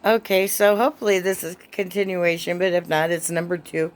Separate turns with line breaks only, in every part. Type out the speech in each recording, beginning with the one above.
Okay, so hopefully this is a continuation, but if not, it's number two.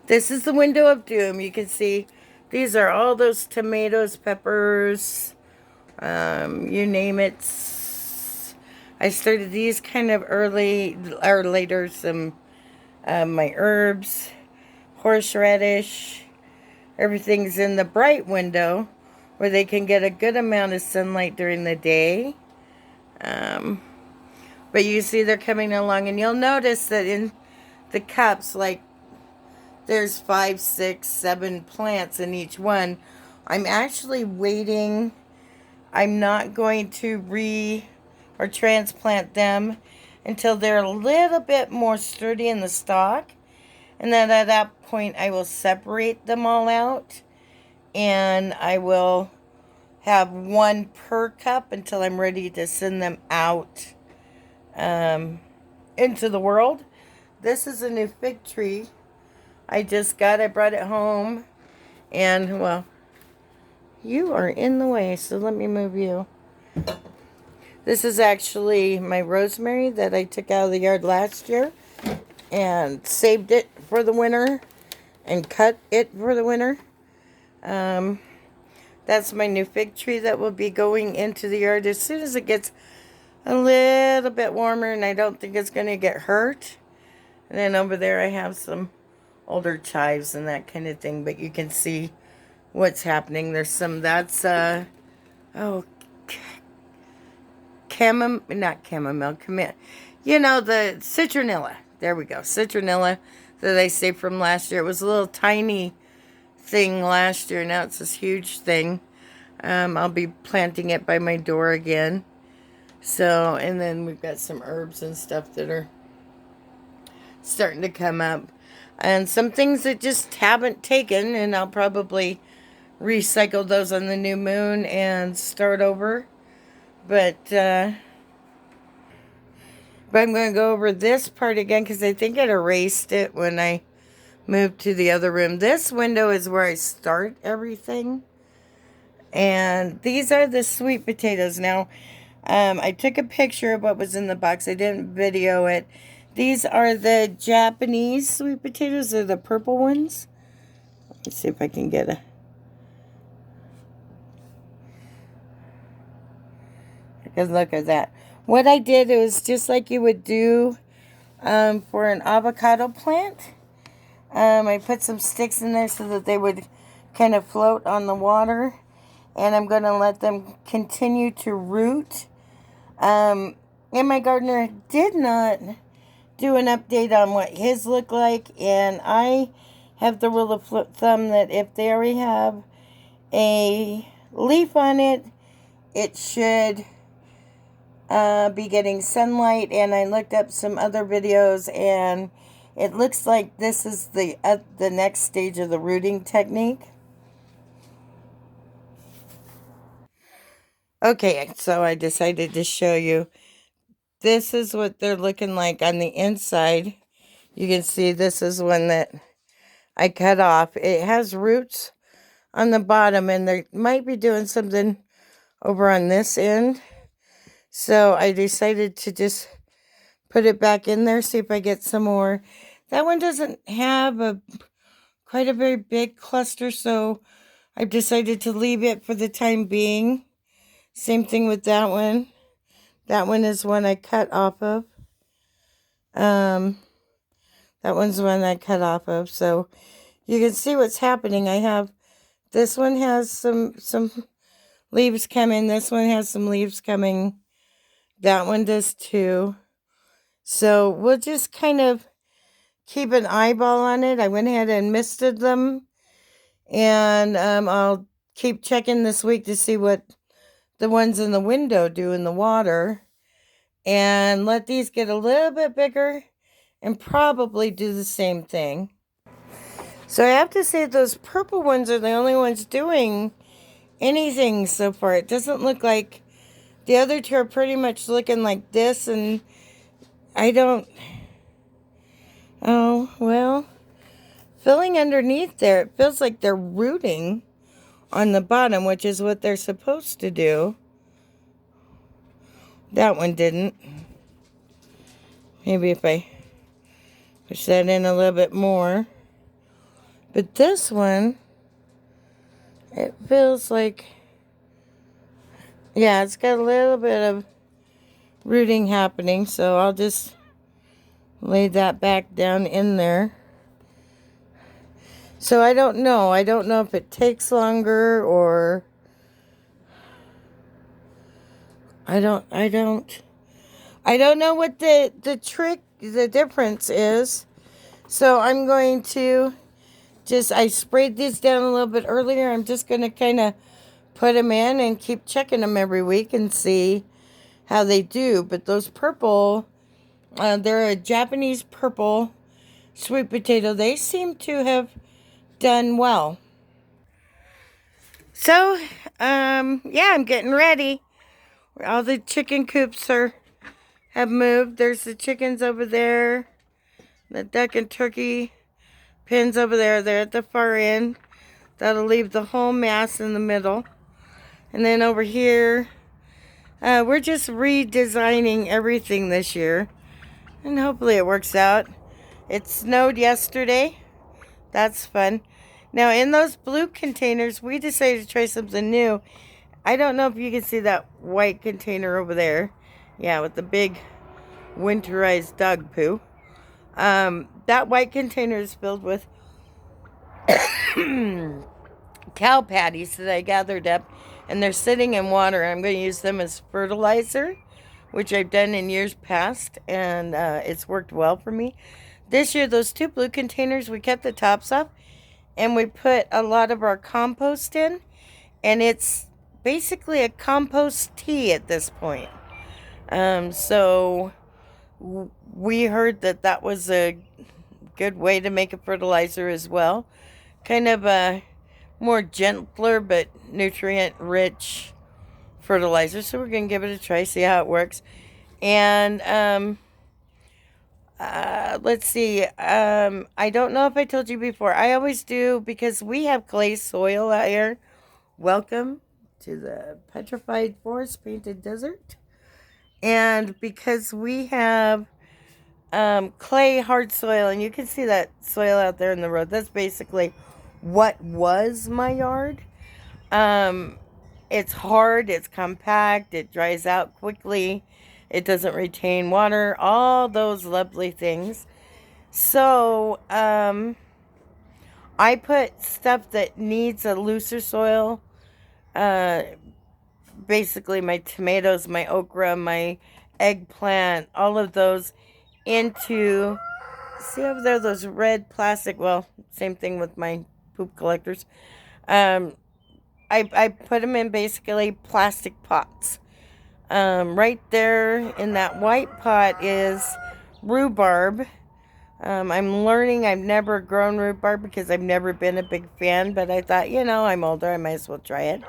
This is the window of doom. You can see these are all those tomatoes, peppers, you name it. I started these kind of early or later. Some my herbs, horseradish, everything's in the bright window where they can get a good amount of sunlight during the day. Um, but you see they're coming along, and you'll notice that in the cups, like there's 5, 6, 7 plants in each one. I'm actually waiting. I'm not going to or transplant them until they're a little bit more sturdy in the stalk. And then at that point, I will separate them all out, and I will have one per cup until I'm ready to send them out um, into the world. This is a new fig tree I just got. I brought it home, and well, you are in the way, so let me move you. This is actually my rosemary that I took out of the yard last year and saved it for the winter and cut it for the winter. Um, that's my new fig tree that will be going into the yard as soon as it gets a little bit warmer, and I don't think it's going to get hurt. And then over there I have some older chives and that kind of thing, but you can see what's happening. There's some, that's, oh, not chamomile, you know, the citronella. There we go, citronella that I saved from last year. It was a little tiny thing last year, now it's this huge thing. I'll be planting it by my door again. So, and then we've got some herbs and stuff that are starting to come up. And some things that just haven't taken, and I'll probably recycle those on the new moon and start over. But I'm going to go over this part again because I think it erased it when I moved to the other room. This window is where I start everything. And these are the sweet potatoes. Now, I took a picture of what was in the box. I didn't video it. These are the Japanese sweet potatoes. They're the purple ones. Let's see if I can get a good look at that. What I did was just like you would do for an avocado plant. I put some sticks in there so that they would kind of float on the water. And I'm going to let them continue to root. And my gardener did not do an update on what his look like. And I have the rule of thumb that if they already have a leaf on it, it should be getting sunlight. And I looked up some other videos, and it looks like this is the next stage of the rooting technique. Okay, so I decided to show you. This is what they're looking like on the inside. You can see this is one that I cut off. It has roots on the bottom, and they might be doing something over on this end. So I decided to just put it back in there, see if I get some more. That one doesn't have quite a very big cluster, so I've decided to leave it for the time being. Same thing with that one. That one is one I cut off of. Um, that one's one I cut off of. So you can see what's happening. I have, this one has some leaves coming. This one has some leaves coming. That one does too. So we'll just kind of keep an eyeball on it. I went ahead and misted them. And I'll keep checking this week to see what the ones in the window do in the water. And let these get a little bit bigger and probably do the same thing. So I have to say those purple ones are the only ones doing anything so far. It doesn't look like the other two are pretty much looking like this, and I don't, oh, well, filling underneath there, it feels like they're rooting on the bottom, which is what they're supposed to do. That one didn't. Maybe if I push that in a little bit more. But this one, it feels like, yeah, it's got a little bit of rooting happening. So I'll just lay that back down in there. So I don't know. I don't know if it takes longer or I don't know what the trick, the difference is. So I'm going to I sprayed these down a little bit earlier. I'm just going to kind of put them in and keep checking them every week and see how they do. But those purple, they're a Japanese purple sweet potato. They seem to have done well. So, yeah, I'm getting ready. All the chicken coops have moved. There's the chickens over there. The duck and turkey pins over there. They're at the far end. That'll leave the whole mass in the middle. And then over here, we're just redesigning everything this year. And hopefully it works out. It snowed yesterday. That's fun. Now, in those blue containers, we decided to try something new. I don't know if you can see that white container over there. Yeah, with the big winterized dog poo. That white container is filled with cow patties that I gathered up. And they're sitting in water. I'm going to use them as fertilizer, which I've done in years past. And it's worked well for me. This year, those two blue containers, we kept the tops off. And we put a lot of our compost in. And it's basically a compost tea at this point. So we heard that was a good way to make a fertilizer as well. Kind of a more gentler but nutrient-rich fertilizer. So we're going to give it a try, see how it works. And let's see. I don't know if I told you before. I always do because we have clay soil out here. Welcome to the Petrified Forest Painted Desert. And because we have clay hard soil, and you can see that soil out there in the road, that's basically what was my yard. It's hard, it's compact, it dries out quickly, it doesn't retain water, all those lovely things. So I put stuff that needs a looser soil, basically my tomatoes, my okra, my eggplant, all of those into, see over there, those red plastic, well, same thing with my poop collectors. I put them in basically plastic pots. Right there in that white pot is rhubarb. I'm learning. I've never grown rhubarb because I've never been a big fan, but I thought, I'm older, I might as well try it.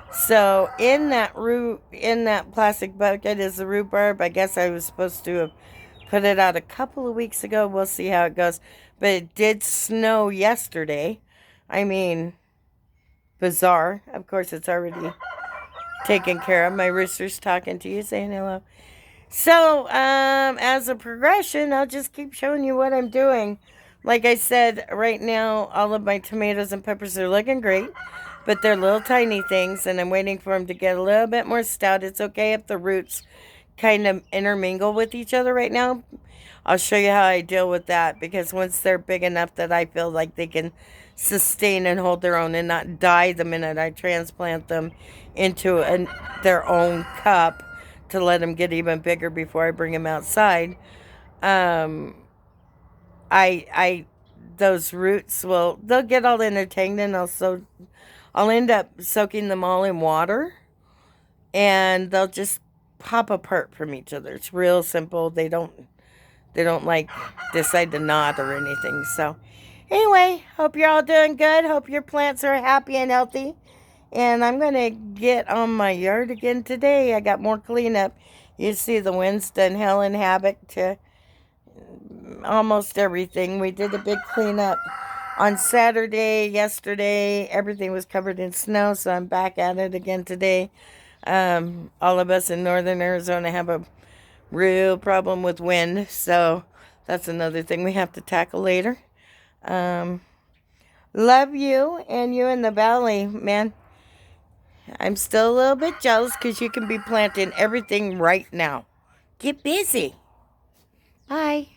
So in that plastic bucket is the rhubarb. I guess I was supposed to have put it out a couple of weeks ago. We'll see how it goes. But it did snow yesterday. I mean, bizarre. Of course, it's already taken care of. My rooster's talking to you, saying hello. So, as a progression, I'll just keep showing you what I'm doing. Like I said, right now, all of my tomatoes and peppers are looking great. But they're little tiny things, and I'm waiting for them to get a little bit more stout. It's okay if the roots kind of intermingle with each other right now. I'll show you how I deal with that, because once they're big enough that I feel like they can sustain and hold their own and not die the minute I transplant them into their own cup to let them get even bigger before I bring them outside, those roots they'll get all entangled, and I'll end up soaking them all in water, and they'll just pop apart from each other. It's real simple. They don't like decide to knot or anything. So anyway, hope you're all doing good. Hope your plants are happy and healthy. And I'm going to get on my yard again today. I got more cleanup. You see the wind's done hell and havoc to almost everything. We did a big cleanup on Saturday. Yesterday, everything was covered in snow, so I'm back at it again today. All of us in northern Arizona have a Real problem with wind. So that's another thing we have to tackle later. Um, love you and you in the valley, man. I'm still a little bit jealous because you can be planting everything right now. Get busy. Bye.